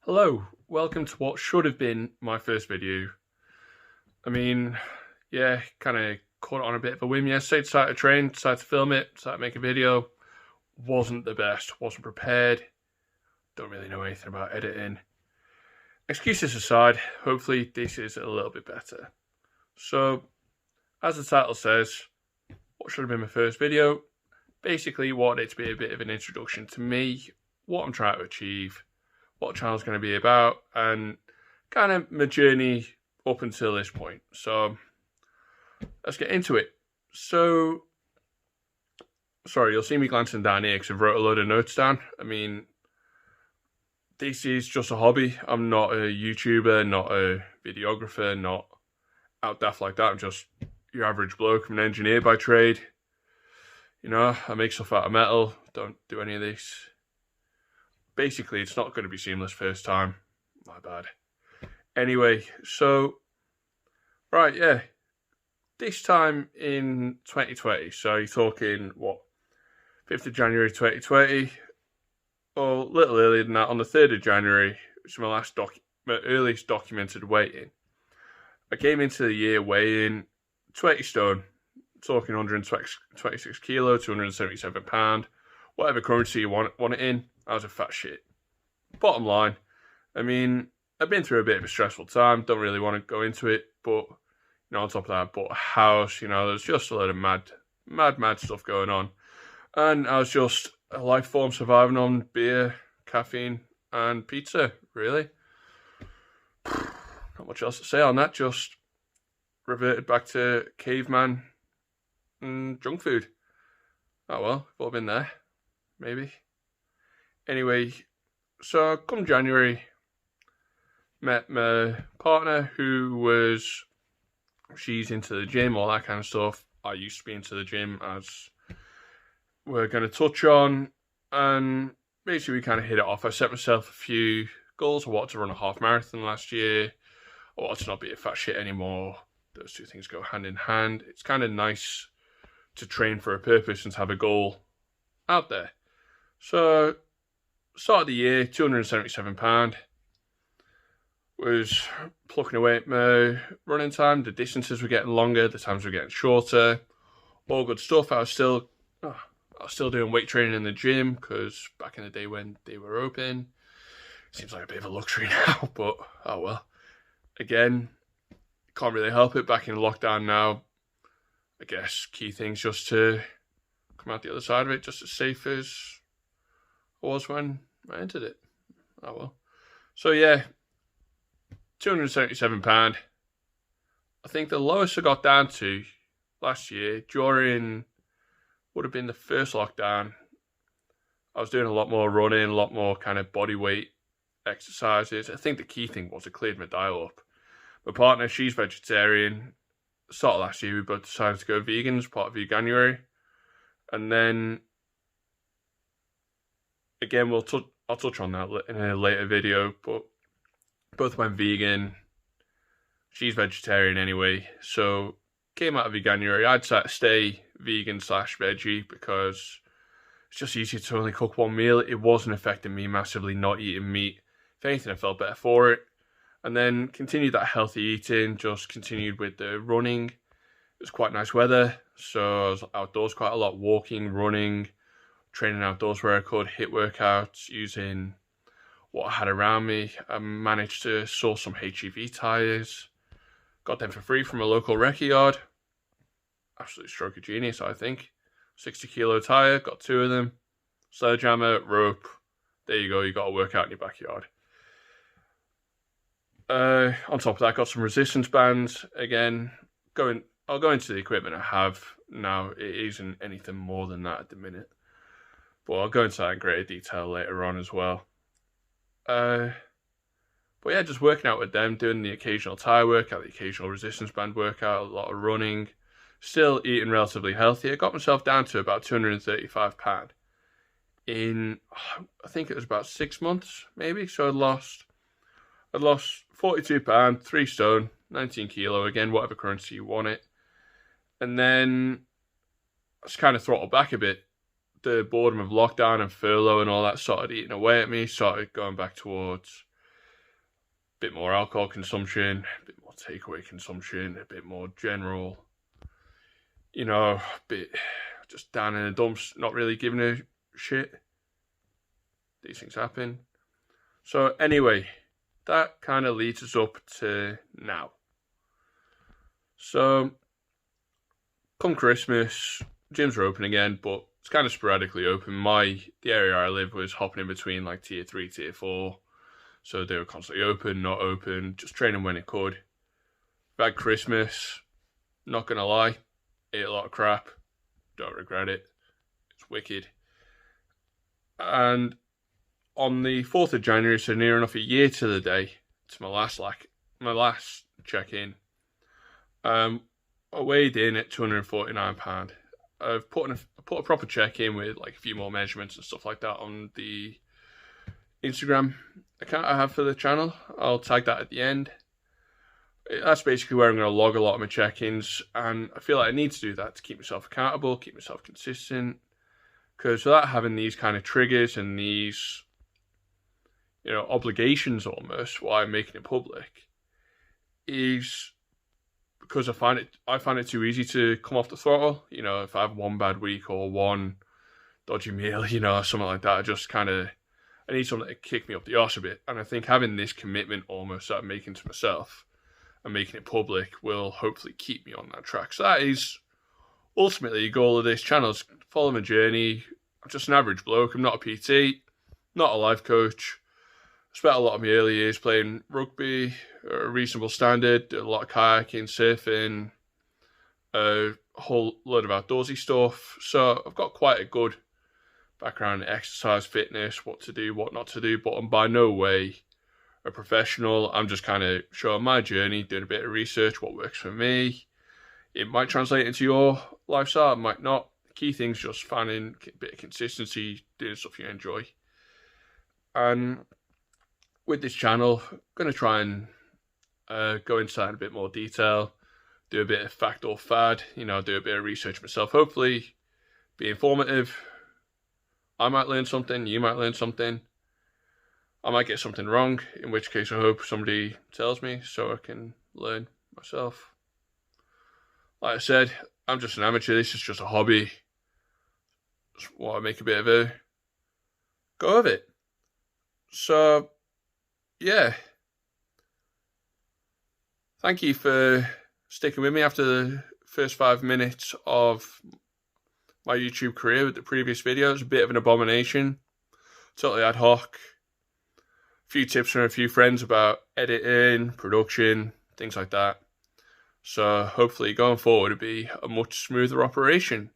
Hello, welcome to what should have been my first video. Yeah, kind of caught it on a bit of a whim yesterday, decided to train, decided to film it, decided to make a video. Wasn't the best, wasn't prepared, don't really know anything about editing. Excuses aside, hopefully this is a little bit better. So, as the title says, what should have been my first video? Basically, wanted it to be a bit of an introduction to me, what I'm trying to achieve, what the channel's going to be about, and kind of my journey up until this point. So let's get into it. So, sorry, you'll see me glancing down here because I've wrote a load of notes down. This is just a hobby. I'm not a YouTuber, not a videographer, not out daft like that. I'm just your average bloke. I'm an engineer by trade. You know, I make stuff out of metal, don't do any of this. Basically, it's not going to be seamless first time. My bad. Anyway, so, right, yeah. This time in 2020, so you're talking, 5th of January 2020, or a little earlier than that, on the 3rd of January, which is my earliest documented weigh-in. I came into the year weighing 20 stone, talking 126 kilo, 277 pound, whatever currency you want it in. I was a fat shit. Bottom line, I've been through a bit of a stressful time. Don't really want to go into it, but on top of that, I bought a house. There's just a lot of mad stuff going on, and I was just a life form surviving on beer, caffeine, and pizza. Really, not much else to say on that. Just reverted back to caveman and junk food. Oh well, we've all been there, maybe. Anyway, so come January, met my partner she's into the gym, all that kind of stuff. I used to be into the gym, as we're going to touch on, and basically we kind of hit it off. I set myself a few goals. I wanted to run a half marathon last year. I wanted to not be a fat shit anymore. Those two things go hand in hand. It's kind of nice to train for a purpose and to have a goal out there. So, start of the year, 277 pound. Was plucking away at my running time. The distances were getting longer, the times were getting shorter. All good stuff. I was still doing weight training in the gym, because back in the day when they were open, seems like a bit of a luxury now, but oh well. Again, can't really help it. Back in lockdown now, I guess key things just to come out the other side of it just as safe as I was when I entered it. Oh well. So yeah, 277 pound. I think the lowest I got down to last year during would have been the first lockdown. I was doing a lot more running, a lot more kind of body weight exercises. I think the key thing was it cleared my dial up. My partner, she's vegetarian. Start of last year, we both decided to go vegan as part of Veganuary. And then, again, I'll touch on that in a later video, but both went vegan. She's vegetarian anyway, so came out of Veganuary. I'd decided to stay vegan/veggie because it's just easier to only cook one meal. It wasn't affecting me massively not eating meat. If anything, I felt better for it. And then continued that healthy eating, just continued with the running. It was quite nice weather, so I was outdoors quite a lot, walking, running, training outdoors where I could, hit workouts using what I had around me. I managed to source some HEV tyres. Got them for free from a local recce yard. Absolute stroke of genius, I think. 60 kilo tyre, got 2 of them. Sledgehammer, rope. There you go, you got a workout in your backyard. On top of that, got some resistance bands. Again, I'll go into the equipment I have now. It isn't anything more than that at the minute, but I'll go into that in greater detail later on as well. But yeah, just working out with them, doing the occasional tire workout, the occasional resistance band workout, a lot of running, still eating relatively healthy. I got myself down to about 235 pound in, I think it was about 6 months, maybe. So I'd lost 42 pound, 3 stone, 19 kilo, again, whatever currency you want it. And then I just kind of throttled back a bit. The boredom of lockdown and furlough and all that started eating away at me, started going back towards bit more alcohol consumption, a bit more takeaway consumption, a bit more general, a bit just down in the dumps, not really giving a shit. These things happen. So anyway, that kind of leads us up to now. So come Christmas, gyms are open again, but it's kind of sporadically open. The area I live was hopping in between like tier 3, tier 4. So they were constantly open, not open, just training when it could. Bad Christmas, not gonna lie, ate a lot of crap, don't regret it. It's wicked. And on the 4th of January, so near enough a year to the day, to my last check-in, I weighed in at £249. I've put a proper check-in with like a few more measurements and stuff like that on the Instagram account I have for the channel. I'll tag that at the end. That's basically where I'm going to log a lot of my check-ins, and I feel like I need to do that to keep myself accountable, keep myself consistent, because without having these kind of triggers and these obligations almost while I'm making it public, is because I find it too easy to come off the throttle. If I have one bad week or one dodgy meal, something like that, I need something to kick me up the arse a bit. And I think having this commitment almost that I'm making to myself and making it public will hopefully keep me on that track. So that is ultimately the goal of this channel, is follow my journey. I'm just an average bloke. I'm not a PT, not a life coach. I spent a lot of my early years playing rugby at a reasonable standard, did a lot of kayaking, surfing, a whole load of outdoorsy stuff. So I've got quite a good background in exercise, fitness, what to do, what not to do, but I'm by no way a professional. I'm just kind of showing my journey, doing a bit of research, what works for me. It might translate into your lifestyle, it might not. The key thing's just finding a bit of consistency, doing stuff you enjoy. And with this channel, I'm going to try and go into that in a bit more detail, do a bit of fact or fad, do a bit of research myself, hopefully be informative. I might learn something, you might learn something. I might get something wrong, in which case I hope somebody tells me so I can learn myself. Like I said, I'm just an amateur, this is just a hobby. Just want to make a bit of a go of it. So, yeah. Thank you for sticking with me after the first 5 minutes of my YouTube career with the previous videos. A bit of an abomination. Totally ad hoc. A few tips from a few friends about editing, production, things like that. So hopefully going forward it'll be a much smoother operation.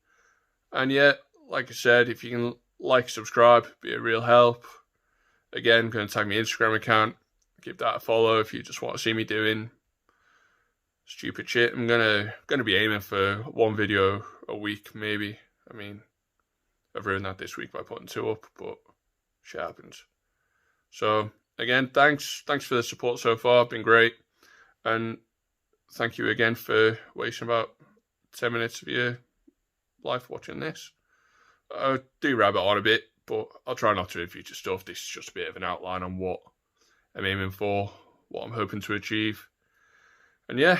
And yet, like I said, if you can like, subscribe, be a real help. Again, going to tag my Instagram account. Give that a follow if you just want to see me doing stupid shit. I'm gonna be aiming for 1 video a week, maybe. I mean, I've ruined that this week by putting 2 up, but shit happens. So again, thanks for the support so far. Been great, and thank you again for wasting about 10 minutes of your life watching this. I do rabbit on a bit, but I'll try not to in future stuff. This is just a bit of an outline on what I'm aiming for, what I'm hoping to achieve. And yeah,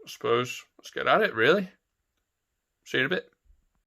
I suppose let's get at it, really. See you in a bit.